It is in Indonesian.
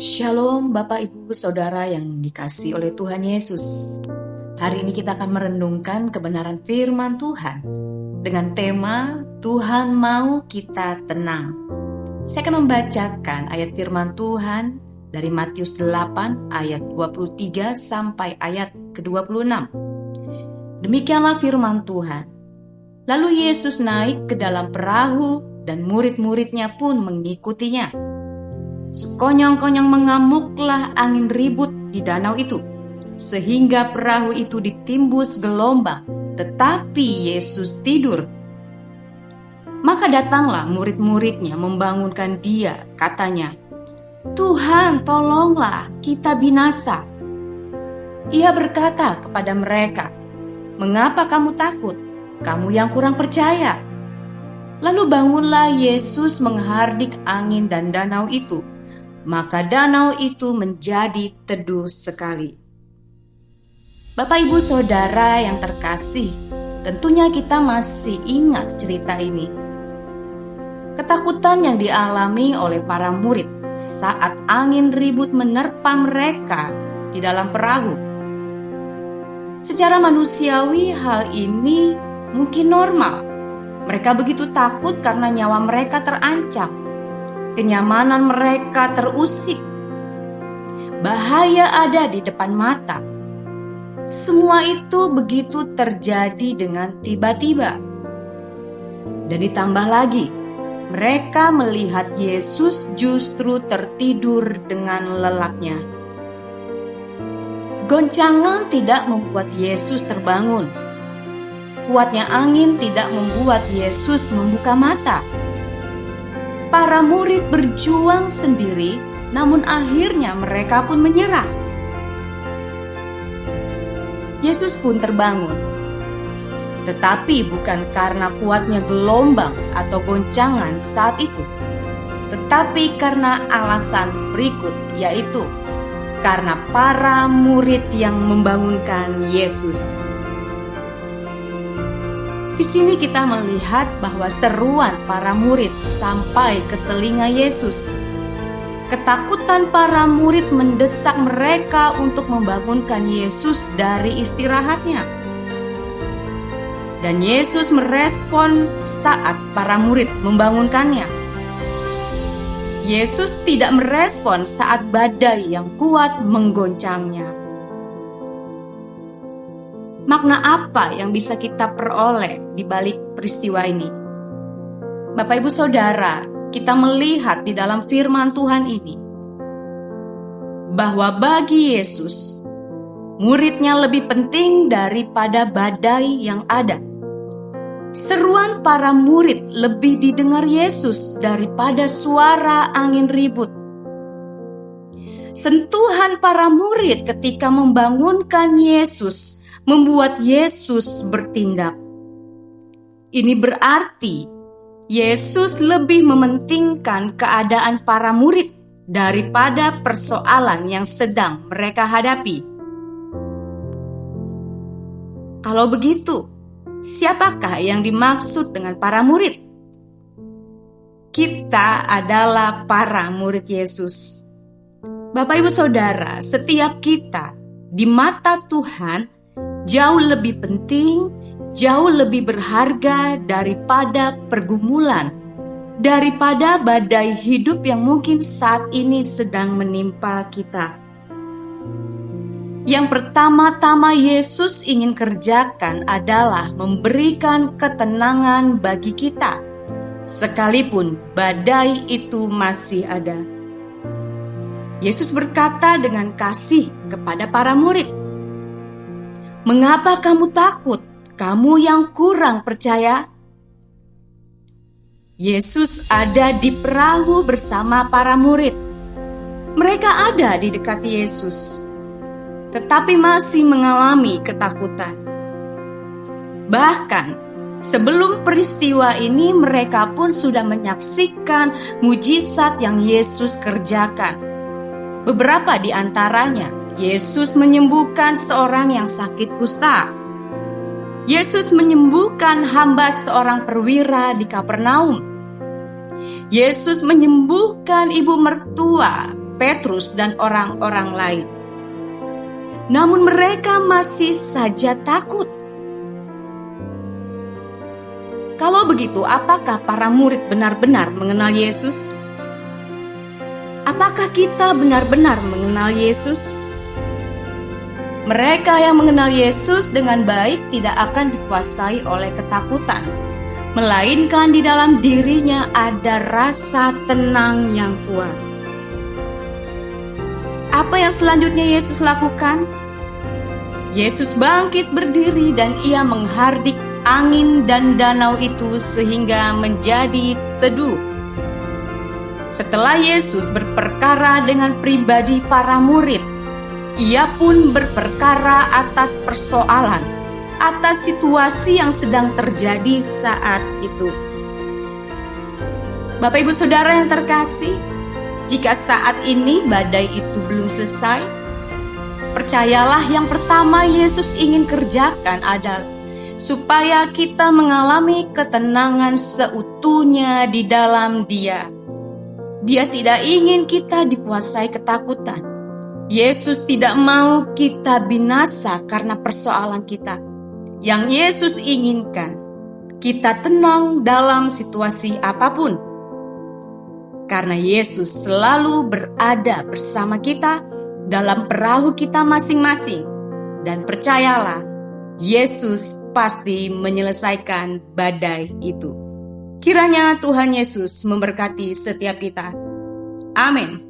Shalom Bapak Ibu Saudara yang dikasihi oleh Tuhan Yesus. Hari ini kita akan merenungkan kebenaran firman Tuhan dengan tema Tuhan mau kita tenang. Saya akan membacakan ayat firman Tuhan dari Matius 8 ayat 23 sampai ayat ke-26. Demikianlah firman Tuhan. Lalu Yesus naik ke dalam perahu dan murid-muridnya pun mengikutinya. Sekonyong-konyong mengamuklah angin ribut di danau itu, sehingga perahu itu ditimbus gelombang, tetapi Yesus tidur. Maka datanglah murid-muridnya membangunkan dia, katanya, "Tuhan, tolonglah, kita binasa." Ia berkata kepada mereka, "Mengapa kamu takut? Kamu yang kurang percaya." Lalu bangunlah Yesus menghardik angin dan danau itu. Maka danau itu menjadi teduh sekali. Bapak Ibu Saudara yang terkasih, tentunya kita masih ingat cerita ini. Ketakutan yang dialami oleh para murid saat angin ribut menerpa mereka di dalam perahu. Secara manusiawi hal ini mungkin normal. Mereka begitu takut karena nyawa mereka terancam. Kenyamanan mereka terusik. Bahaya ada di depan mata. Semua itu begitu terjadi dengan tiba-tiba. Dan ditambah lagi, mereka melihat Yesus justru tertidur dengan lelapnya. Goncangan tidak membuat Yesus terbangun. Kuatnya angin tidak membuat Yesus membuka mata. Para murid berjuang sendiri, namun akhirnya mereka pun menyerah. Yesus pun terbangun, tetapi bukan karena kuatnya gelombang atau goncangan saat itu, tetapi karena alasan berikut, yaitu karena para murid yang membangunkan Yesus. Di sini kita melihat bahwa seruan para murid sampai ke telinga Yesus. Ketakutan para murid mendesak mereka untuk membangunkan Yesus dari istirahatnya. Dan Yesus merespon saat para murid membangunkannya. Yesus tidak merespon saat badai yang kuat menggoncangnya. Makna apa yang bisa kita peroleh di balik peristiwa ini? Bapak Ibu Saudara, kita melihat di dalam firman Tuhan ini bahwa bagi Yesus, muridnya lebih penting daripada badai yang ada. Seruan para murid lebih didengar Yesus daripada suara angin ribut. Sentuhan para murid ketika membangunkan Yesus membuat Yesus bertindak. Ini berarti Yesus lebih mementingkan keadaan para murid daripada persoalan yang sedang mereka hadapi. Kalau begitu, siapakah yang dimaksud dengan para murid? Kita adalah para murid Yesus. Bapak Ibu Saudara, setiap kita di mata Tuhan jauh lebih penting, jauh lebih berharga daripada pergumulan, daripada badai hidup yang mungkin saat ini sedang menimpa kita. Yang pertama-tama Yesus ingin kerjakan adalah memberikan ketenangan bagi kita, sekalipun badai itu masih ada. Yesus berkata dengan kasih kepada para murid, "Mengapa kamu takut, kamu yang kurang percaya?" Yesus ada di perahu bersama para murid. Mereka ada di dekat Yesus, tetapi masih mengalami ketakutan. Bahkan sebelum peristiwa ini mereka pun sudah menyaksikan mujizat yang Yesus kerjakan. Beberapa di antaranya, Yesus menyembuhkan seorang yang sakit kusta. Yesus menyembuhkan hamba seorang perwira di Kapernaum. Yesus menyembuhkan ibu mertua Petrus dan orang-orang lain. Namun mereka masih saja takut. Kalau begitu, apakah para murid benar-benar mengenal Yesus? Apakah kita benar-benar mengenal Yesus? Mereka yang mengenal Yesus dengan baik tidak akan dikuasai oleh ketakutan, melainkan di dalam dirinya ada rasa tenang yang kuat. Apa yang selanjutnya Yesus lakukan? Yesus bangkit berdiri dan ia menghardik angin dan danau itu sehingga menjadi teduh. Setelah Yesus berperkara dengan pribadi para murid, ia pun berperkara atas persoalan, atas situasi yang sedang terjadi saat itu. Bapak Ibu Saudara yang terkasih, jika saat ini badai itu belum selesai, percayalah yang pertama Yesus ingin kerjakan adalah supaya kita mengalami ketenangan seutuhnya di dalam Dia. Dia tidak ingin kita dikuasai ketakutan. Yesus tidak mau kita binasa karena persoalan kita. Yang Yesus inginkan, kita tenang dalam situasi apapun. Karena Yesus selalu berada bersama kita dalam perahu kita masing-masing. Dan percayalah, Yesus pasti menyelesaikan badai itu. Kiranya Tuhan Yesus memberkati setiap kita. Amin.